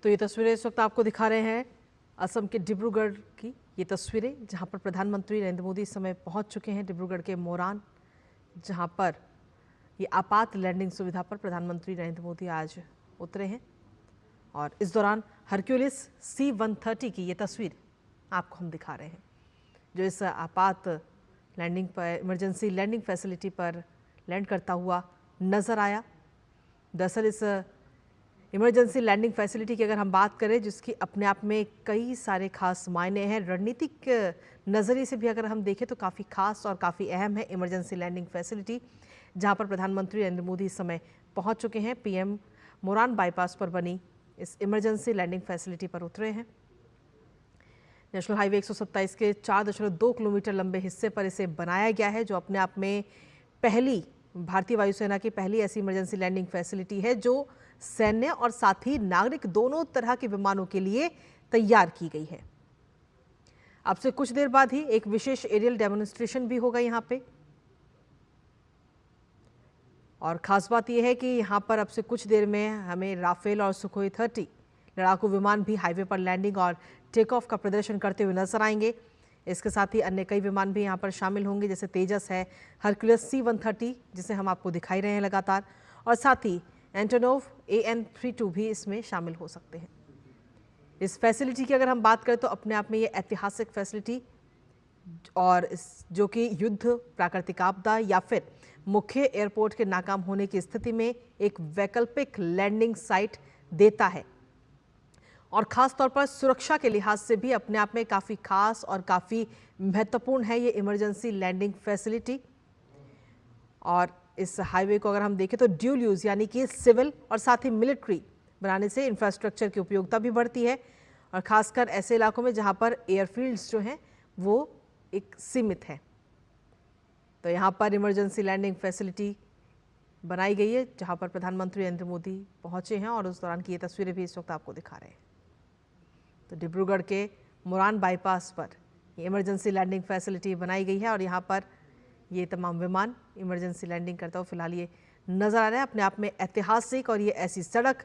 तो ये तस्वीरें इस वक्त आपको दिखा रहे हैं असम के डिब्रूगढ़ की। ये तस्वीरें जहां पर प्रधानमंत्री नरेंद्र मोदी इस समय पहुंच चुके हैं डिब्रूगढ़ के मोरान, जहां पर ये आपात लैंडिंग सुविधा पर प्रधानमंत्री नरेंद्र मोदी आज उतरे हैं। और इस दौरान हरक्यूलिस C-130 की ये तस्वीर आपको हम दिखा रहे हैं, जो इस आपात लैंडिंग पर, इमरजेंसी लैंडिंग फैसिलिटी पर लैंड करता हुआ नजर आया। दरअसल इस इमरजेंसी लैंडिंग फैसिलिटी की अगर हम बात करें, जिसकी अपने आप में कई सारे खास मायने हैं, रणनीतिक नज़रिए से भी अगर हम देखें तो काफ़ी खास और काफ़ी अहम है इमरजेंसी लैंडिंग फैसिलिटी, जहां पर प्रधानमंत्री नरेंद्र मोदी इस समय पहुंच चुके हैं। PM मोरान बाईपास पर बनी इस इमरजेंसी लैंडिंग फैसिलिटी पर उतरे हैं। नेशनल हाईवे 127 के 4.2 किलोमीटर लंबे हिस्से पर इसे बनाया गया है, जो अपने आप में पहली भारतीय वायुसेना की पहली ऐसी इमरजेंसी लैंडिंग फैसिलिटी है जो सैन्य और साथ ही नागरिक दोनों तरह के विमानों के लिए तैयार की गई है। अब से कुछ देर बाद ही एक विशेष एरियल डेमोन्स्ट्रेशन भी होगा यहां पे। और खास बात यह है कि यहां पर अब से कुछ देर में हमें राफेल और सुखोई 30 लड़ाकू विमान भी हाईवे पर लैंडिंग और टेक ऑफ का प्रदर्शन करते हुए नजर आएंगे। इसके साथ ही अन्य कई विमान भी यहां पर शामिल होंगे, जैसे तेजस है, हरक्यूलिस C-130 जिसे हम आपको दिखाई रहे हैं लगातार, और साथ ही एंटोनोव AN-32 भी इसमें शामिल हो सकते हैं। इस फैसिलिटी की अगर हम बात करें तो अपने आप में ये ऐतिहासिक फैसिलिटी, और जो कि युद्ध, प्राकृतिक आपदा या फिर मुख्य एयरपोर्ट के नाकाम होने की स्थिति में एक वैकल्पिक लैंडिंग साइट देता है। और खास तौर पर सुरक्षा के लिहाज से भी अपने आप में काफ़ी खास और काफ़ी महत्वपूर्ण है ये इमरजेंसी लैंडिंग फैसिलिटी। और इस हाईवे को अगर हम देखें तो ड्यूल यूज यानी कि सिविल और साथ ही मिलिट्री बनाने से इंफ्रास्ट्रक्चर की उपयोगिता भी बढ़ती है, और खासकर ऐसे इलाकों में जहां पर एयरफील्ड्स जो हैं वो एक सीमित है। तो यहां पर इमरजेंसी लैंडिंग फैसिलिटी बनाई गई है, जहां पर प्रधानमंत्री नरेंद्र मोदी पहुंचे हैं, और उस दौरान की ये तस्वीरें भी इस वक्त आपको दिखा रहे हैं। तो डिब्रूगढ़ के मोरान बाईपास पर ये इमरजेंसी लैंडिंग फैसिलिटी बनाई गई है, और यहाँ पर ये तमाम विमान इमरजेंसी लैंडिंग करता हुआ फिलहाल ये नजर आ रहा है। अपने आप में ऐतिहासिक और ये ऐसी सड़क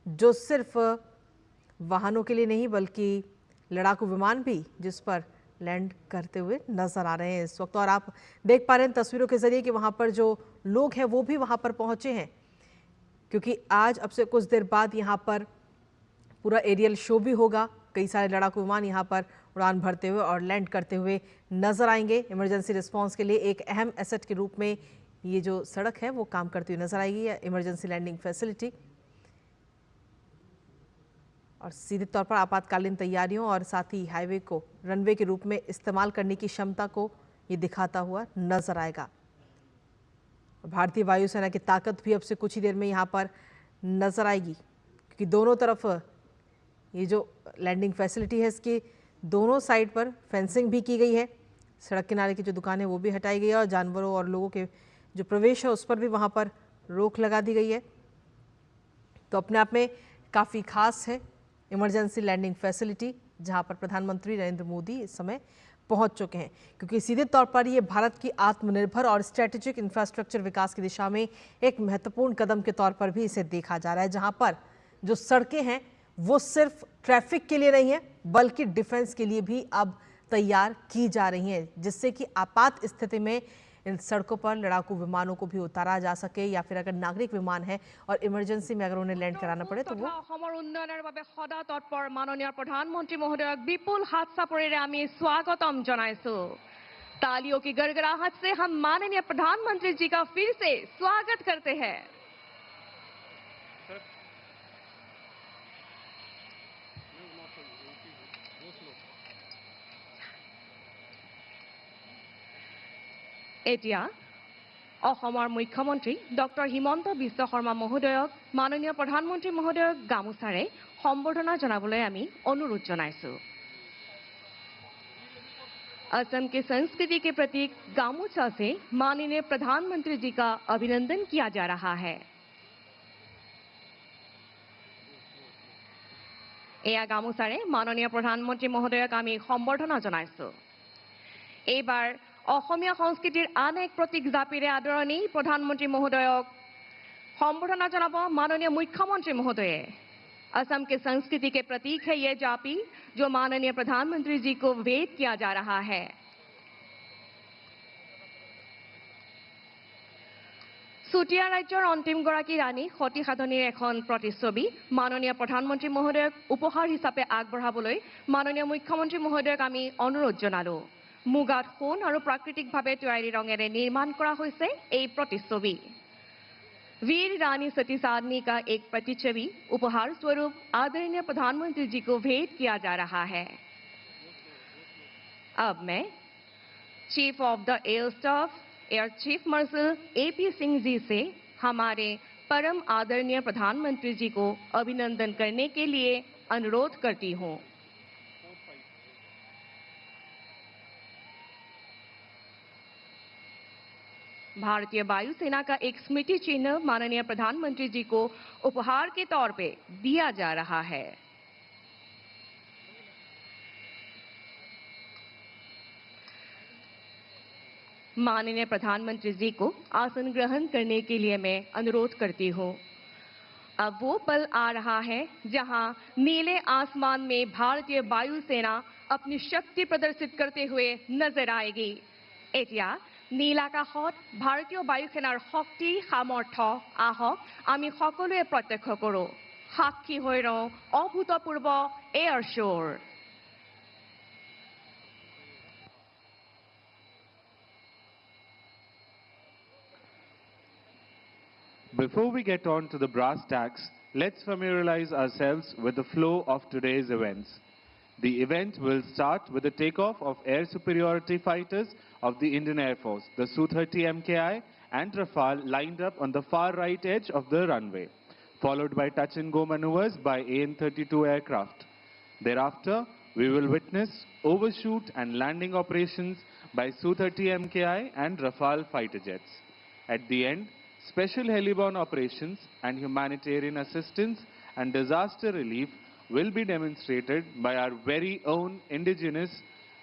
जो सिर्फ वाहनों के लिए नहीं बल्कि लड़ाकू विमान भी जिस पर लैंड करते हुए नजर आ रहे हैं इस वक्त। और आप देख पा रहे हैं तस्वीरों के जरिए कि वहां पर जो लोग हैं वो भी वहां पर पहुंचे हैं, क्योंकि आज अब से कुछ देर बाद यहाँ पर पूरा एरियल शो भी होगा। कई सारे लड़ाकू विमान यहाँ पर उड़ान भरते हुए और लैंड करते हुए नजर आएंगे। इमरजेंसी रिस्पांस के लिए एक अहम एसेट के रूप में ये जो सड़क है वो काम करती हुई नजर आएगी, इमरजेंसी लैंडिंग फैसिलिटी। और सीधे तौर पर आपातकालीन तैयारियों और साथ ही हाईवे को रनवे के रूप में इस्तेमाल करने की क्षमता को ये दिखाता हुआ नजर आएगा। भारतीय वायुसेना की ताकत भी अब से कुछ ही देर में यहाँ पर नजर आएगी, क्योंकि दोनों तरफ ये जो लैंडिंग फैसिलिटी है इसकी दोनों साइड पर फेंसिंग भी की गई है। सड़क किनारे की जो दुकानें वो भी हटाई गई है, और जानवरों और लोगों के जो प्रवेश है उस पर भी वहाँ पर रोक लगा दी गई है। तो अपने आप में काफ़ी खास है इमरजेंसी लैंडिंग फैसिलिटी, जहाँ पर प्रधानमंत्री नरेंद्र मोदी इस समय पहुंच चुके हैं, क्योंकि सीधे तौर पर ये भारत की आत्मनिर्भर और स्ट्रेटेजिक इंफ्रास्ट्रक्चर विकास की दिशा में एक महत्वपूर्ण कदम के तौर पर भी इसे देखा जा रहा है, जहाँ पर जो सड़कें हैं वो सिर्फ ट्रैफिक के लिए नहीं है बल्कि डिफेंस के लिए भी अब तैयार की जा रही हैं, जिससे कि आपात स्थिति में इन सड़कों पर लड़ाकू विमानों को भी उतारा जा सके, या फिर अगर नागरिक विमान है और इमरजेंसी में अगर उन्हें लैंड कराना पड़े तो वो सदा तत्पर माननीय प्रधानमंत्री महोदय विपुल हाथ चापरेरे आमी स्वागतम जनाइछू। तालियों की गड़गड़ाहट से हम माननीय प्रधानमंत्री जी का फिर से स्वागत करते हैं। এতিয়া অসমৰ মুখ্যমন্ত্ৰী ডক্টৰ হিমন্ত বিশ্ব শৰ্মা মহোদয়ক মাননীয় প্ৰধানমন্ত্ৰী মহোদয়ক গামোচাৰে সম্বৰ্ধনা জনাবলৈ আমি অনুৰোধ জনাইছো। असम की संस्कृति के प्रतीक गामोछा से माननीय प्रधानमंत्री जी का अभिनंदन किया जा रहा है। এয়া গামোচাৰে মাননীয় প্ৰধানমন্ত্ৰী মহোদয়ক আমি সম্বৰ্ধনা জনাইছো। এইবাৰ অসমীয়া সংস্কৃতিৰ আন এক প্ৰতীক জাপিৰে আদৰণি প্ৰধানমন্ত্ৰী মহোদয়ক সম্বৰ্ধনা জনাব মাননীয় মুখ্যমন্ত্ৰী মহোদয়ে। असम के संस्कृति के प्रतीक है ये जापी, जो माननीय प्रधानमंत्री जी को वेद किया जा रहा है। চুতীয়া ৰাজ্যৰ অন্তিমগৰাকী ৰাণী সতী সাধনীৰ এখন প্ৰতিচ্ছবি মাননীয় প্ৰধানমন্ত্ৰী মহোদয়ক উপহাৰ হিচাপে আগবঢ়াবলৈ মাননীয় মুখ্যমন্ত্ৰী মহোদয়ক আমি অনুৰোধ জনালো। মুগাত সোণ আৰু প্ৰাকৃতিকভাৱে তৈয়াৰী ৰঙেৰে নিৰ্মাণ কৰা হৈছে এই প্ৰতিচ্ছবি। वीर रानी सती साधनी का एक प्रतिच्छवि उपहार स्वरूप आदरणीय प्रधानमंत्री जी को भेंट किया जा रहा है। अब मैं chief of the air staff air chief marshal AP Singh ji से हमारे परम आदरणीय प्रधानमंत्री जी को अभिनंदन करने के लिए अनुरोध करती हूँ। भारतीय वायुसेना का एक स्मृति चिन्ह माननीय प्रधानमंत्री जी को उपहार के तौर पे दिया जा रहा है। माननीय प्रधानमंत्री जी को आसन ग्रहण करने के लिए मैं अनुरोध करती हूँ। अब वो पल आ रहा है जहां नीले आसमान में भारतीय वायुसेना अपनी शक्ति प्रदर्शित करते हुए नजर आएगी। এতিয়া নীলাকাশত ভাৰতীয় বায়ুসেনাৰ শক্তি সামৰ্থ্য আহক আমি সকলোৱে প্ৰত্যক্ষ কৰোঁ। সাক্ষী হৈ ৰওঁ অভূতপূৰ্ব এয়াৰ শ্ব'ৰ। Before we get on to the brass tacks, let's familiarize ourselves with the flow of today's events. The event will start with the takeoff of air superiority fighters of the Indian Air Force, the Su-30 MKI and Rafale lined up on the far right edge of the runway, followed by touch-and-go maneuvers by AN-32 aircraft. Thereafter, we will witness overshoot and landing operations by Su-30 MKI and Rafale fighter jets. At the end, special heliborne operations and humanitarian assistance and disaster relief will be demonstrated by our very own indigenous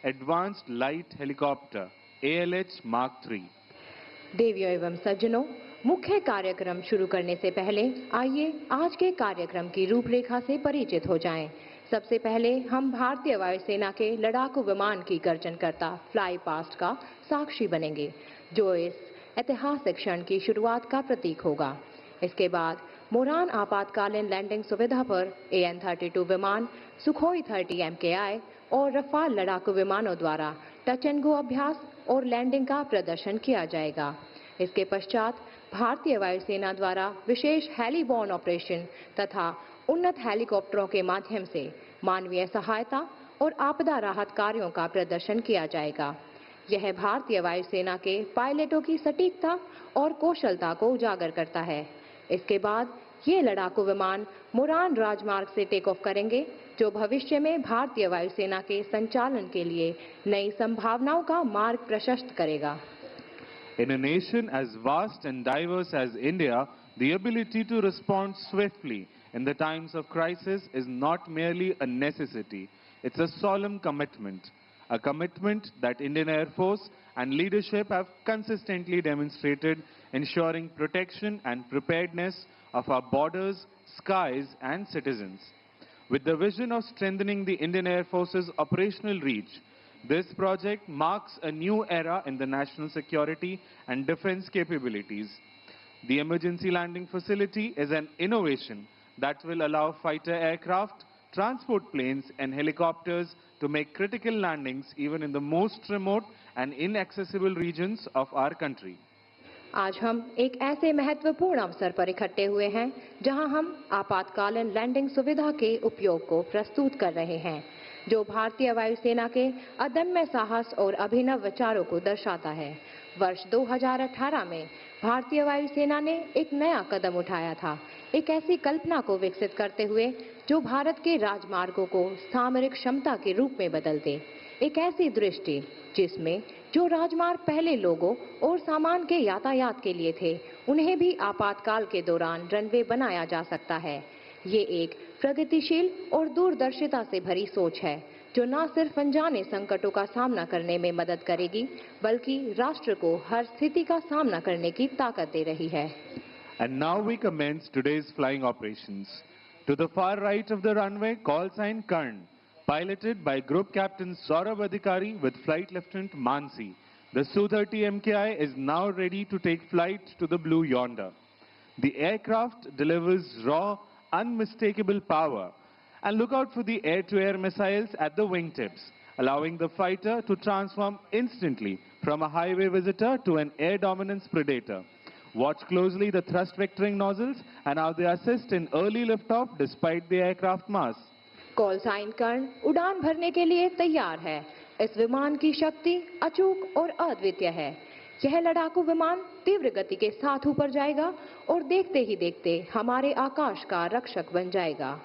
advanced light helicopter ALH Mark III. देवियों एवं सज्जनों, मुख्य कार्यक्रम शुरू करने से पहले आइए आज के कार्यक्रम की रूपरेखा से परिचित हो जाएं। सबसे पहले हम भारतीय वायुसेना के लड़ाकू विमान की गर्जनकर्ता फ्लाई पास्ट का साक्षी बनेंगे, जो इस ऐतिहासिक क्षण की शुरुआत का प्रतीक होगा। इसके बाद मोरान आपातकालीन लैंडिंग सुविधा पर AN-32 विमान, सुखोई 30 MKI और रफाल लड़ाकू विमानों द्वारा टच एंड गो अभ्यास और लैंडिंग का प्रदर्शन किया जाएगा। इसके पश्चात भारतीय वायुसेना द्वारा विशेष हेलीबॉर्न ऑपरेशन तथा उन्नत हेलीकॉप्टरों के माध्यम से मानवीय सहायता और आपदा राहत कार्यों का प्रदर्शन किया जाएगा। यह भारतीय वायुसेना के पायलटों की सटीकता और कौशलता को उजागर करता है। इसके बाद ये लड़ाकू विमान मुरान राजमार्ग से टेक ऑफ करेंगे, जो भविष्य में भारतीय वायुसेना के संचालन के लिए नई संभावनाओं का मार्ग प्रशस्त करेगा। In a nation as vast and diverse as India, the ability to respond swiftly in the times of crisis is not merely a necessity, it's a solemn commitment. A commitment that Indian Air Force and leadership have consistently demonstrated, ensuring protection and preparedness of our borders, skies and citizens. With the vision of strengthening the Indian Air Force's operational reach, this project marks a new era in the national security and defense capabilities. The emergency landing facility is an innovation that will allow fighter aircraft, transport planes and helicopters to make critical landings even in the most remote and inaccessible regions of our country. आज हम एक ऐसे महत्वपूर्ण अवसर पर इकट्ठे हुए हैं, जहां हम आपातकालीन लैंडिंग सुविधा के उपयोग को प्रस्तुत कर रहे हैं, जो भारतीय वायुसेना के अदम्य साहस और अभिनव विचारों को दर्शाता है। वर्ष 2018 में भारतीय वायुसेना ने एक नया कदम उठाया था, एक ऐसी कल्पना को विकसित करते हुए जो भारत के राजमार्गों को सामरिक क्षमता के रूप में बदल दे। एक ऐसी दृष्टि जिसमें जो राजमार्ग पहले लोगों और सामान के यातायात के लिए थे, उन्हें भी आपातकाल के दौरान रनवे बनाया जा सकता है। ये एक प्रगतिशील और दूरदर्शिता से भरी सोच है, जो न सिर्फ अनजाने संकटों का सामना करने में मदद करेगी, बल्कि राष्ट्र को हर स्थिति का सामना करने की ताकत दे रही है। And now we commence today's flying operations. To the far right of the runway, call sign Karn, piloted by Group Captain Saurabh Adhikari with Flight Lieutenant Mansi. The Su-30 MKI is now ready to take flight to the blue yonder. The aircraft delivers raw, unmistakable power. And look out for the air-to-air missiles at the wingtips, allowing the fighter to transform instantly from a highway visitor to an air dominance predator. Watch closely the thrust vectoring nozzles and how they assist in early liftoff despite the aircraft mass. Call sign Karna उड़ान भरने के लिए तैयार है। इस विमान की शक्ति अचूक और अद्वितीय है। यह लड़ाकू विमान तीव्र गति के साथ ऊपर जाएगा और देखते ही देखते हमारे आकाश का रक्षक बन जाएगा।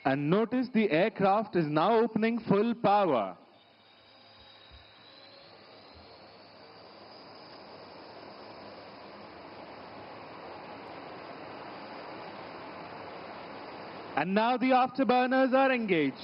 And notice the aircraft is now opening full power. And now the afterburners are engaged.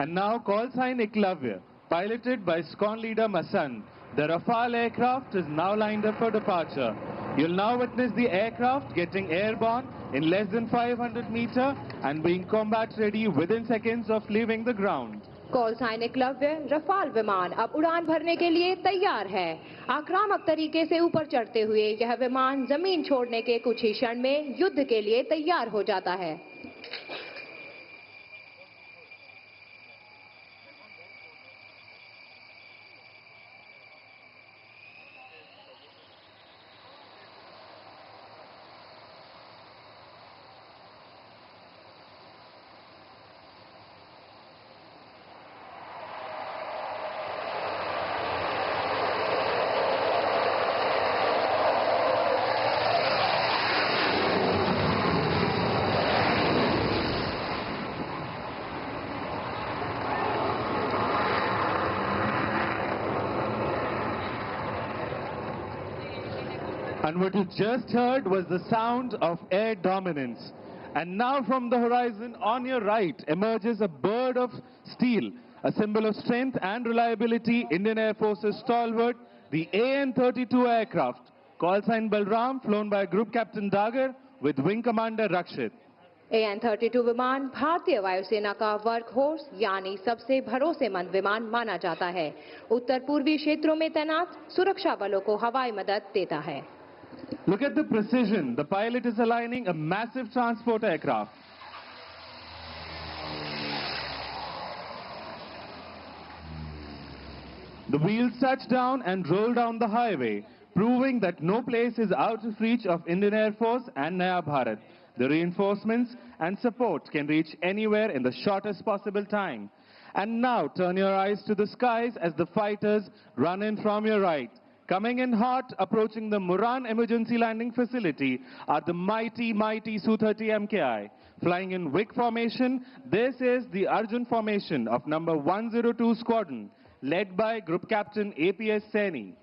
And now call sign Eklavya, piloted by SCON leader Masand. The Rafale aircraft is now lined up for departure. You'll now witness the aircraft getting airborne in less than 500 meters and being combat ready within seconds of leaving the ground. Call sign Eklavya Rafale विमान अब उड़ान भरने के लिए तैयार है। आक्रामक तरीके से ऊपर चढ़ते हुए यह विमान जमीन छोड़ने के कुछ ही क्षण में युद्ध के लिए तैयार हो जाता है। And what you just heard was the sound of air dominance. And now from the horizon on your right emerges a bird of steel, a symbol of strength and reliability, Indian Air Force's stalwart, the AN-32 aircraft, call sign Balram, flown by Group Captain Dagar with Wing Commander Rakshit. AN-32 विमान भारतीय वायुसेना का work horse यानी सबसे भरोसेमंद विमान माना जाता है। उत्तर पूर्वी क्षेत्रों में तैनात सुरक्षा बलों को हवाई मदद देता है। Look at the precision. The pilot is aligning a massive transport aircraft. The wheels touch down and roll down the highway, proving that no place is out of reach of Indian Air Force and Naya Bharat. The reinforcements and support can reach anywhere in the shortest possible time. And now turn your eyes to the skies as the fighters run in from your right. Coming in hot, approaching the Muran Emergency Landing Facility are the mighty Su-30 MKI. Flying in WIC formation, this is the Arjun formation of number 102 Squadron, led by Group Captain APS Saini.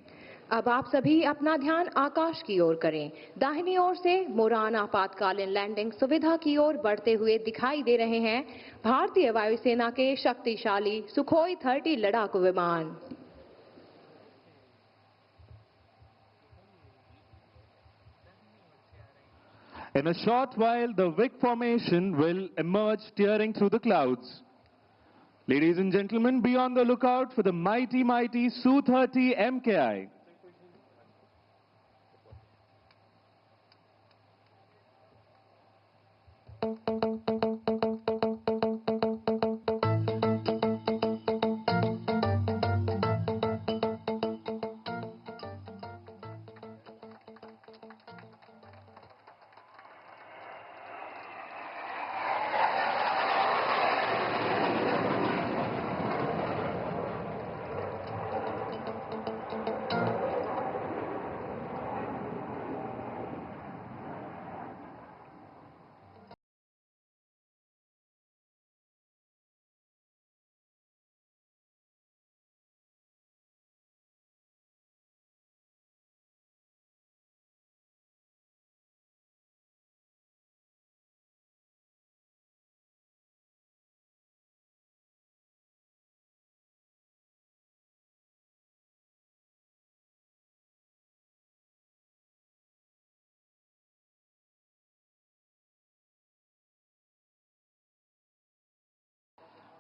अब आप सभी अपना ध्यान आकाश की ओर करें। दाहिनी ओर से मुरान आपातकालीन लैंडिंग सुविधा की ओर बढ़ते हुए दिखाई दे रहे हैं भारतीय वायुसेना के शक्तिशाली सुखोई 30 लड़ाकू विमान। In a short while, the WIC formation will emerge tearing through the clouds. Ladies and gentlemen, be on the lookout for the mighty Su-30 MKI.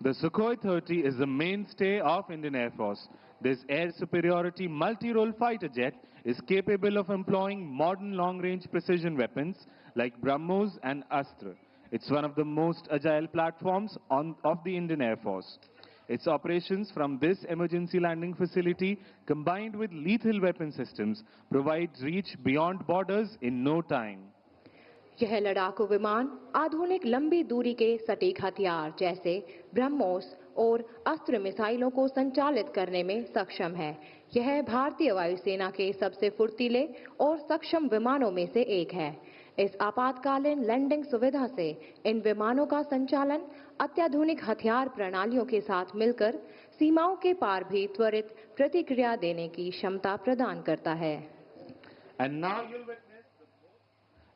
The Sukhoi 30 is the mainstay of Indian Air Force. This air superiority multi-role fighter jet is capable of employing modern long-range precision weapons like BrahMos and Astra. It's one of the most agile platforms of the Indian Air Force. Its operations from this emergency landing facility, combined with lethal weapon systems, provide reach beyond borders in no time. यह लड़ाकू विमान आधुनिक लंबी दूरी के सटीक हथियार जैसे ब्रह्मोस और अस्त्र मिसाइलों को संचालित करने में सक्षम है। यह भारतीय वायुसेना के सबसे फुर्तीले और सक्षम विमानों में से एक है। इस आपातकालीन लैंडिंग सुविधा से इन विमानों का संचालन अत्याधुनिक हथियार प्रणालियों के साथ मिलकर सीमाओं के पार भी त्वरित प्रतिक्रिया देने की क्षमता प्रदान करता है।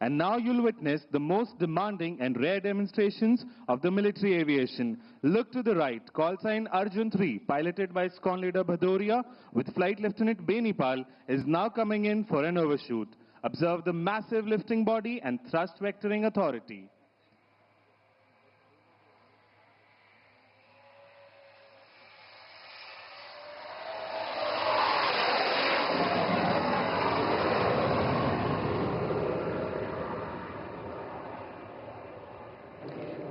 And now you'll witness the most demanding and rare demonstrations of the military aviation. Look to the right. Call sign Arjun 3, piloted by Squadron Leader Bhadoria with Flight Lieutenant Benipal, is now coming in for an overshoot. Observe the massive lifting body and thrust vectoring authority.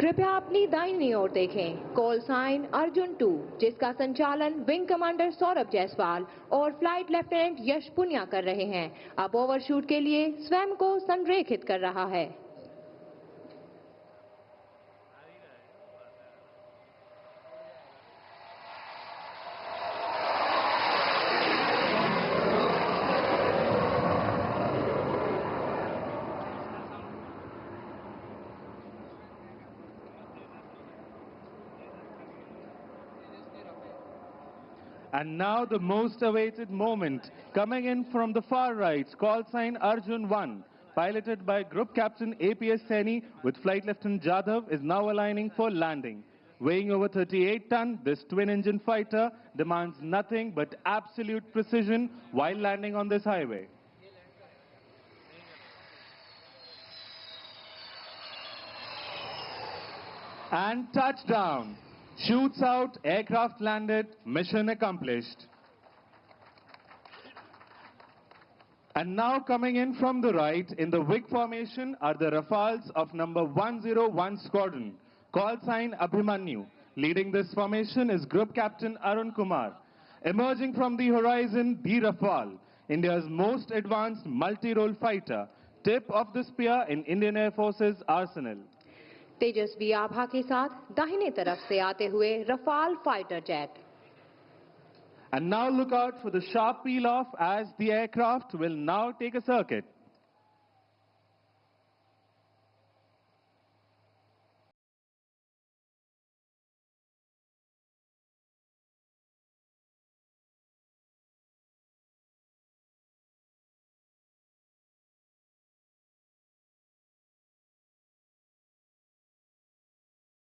कृपया अपनी दाहिनी ओर देखें। Call sign Arjun 2, जिसका संचालन wing commander Saurabh Jaiswal और flight lieutenant यश पुनिया कर रहे हैं, अब ओवरशूट के लिए स्वयं को संरेखित कर रहा है। And now the most awaited moment, coming in from the far right, call sign Arjun 1, piloted by Group Captain APS Saini with Flight Lieutenant Jadhav, is now aligning for landing. Weighing over 38 tons, this twin-engine fighter demands nothing but absolute precision while landing on this highway. And touchdown. Shoots out, aircraft landed, mission accomplished. And now coming in from the right, in the WIG formation, are the Rafales of number 101 Squadron. Call sign Abhimanyu. Leading this formation is Group Captain Arun Kumar. Emerging from the horizon, the Rafale, India's most advanced multi-role fighter, tip of the spear in Indian Air Force's arsenal. तेजस्वी आभा के साथ दाहिने तरफ से आते हुए Rafale fighter jet. And now look out for the sharp peel off as the aircraft will now take a circuit.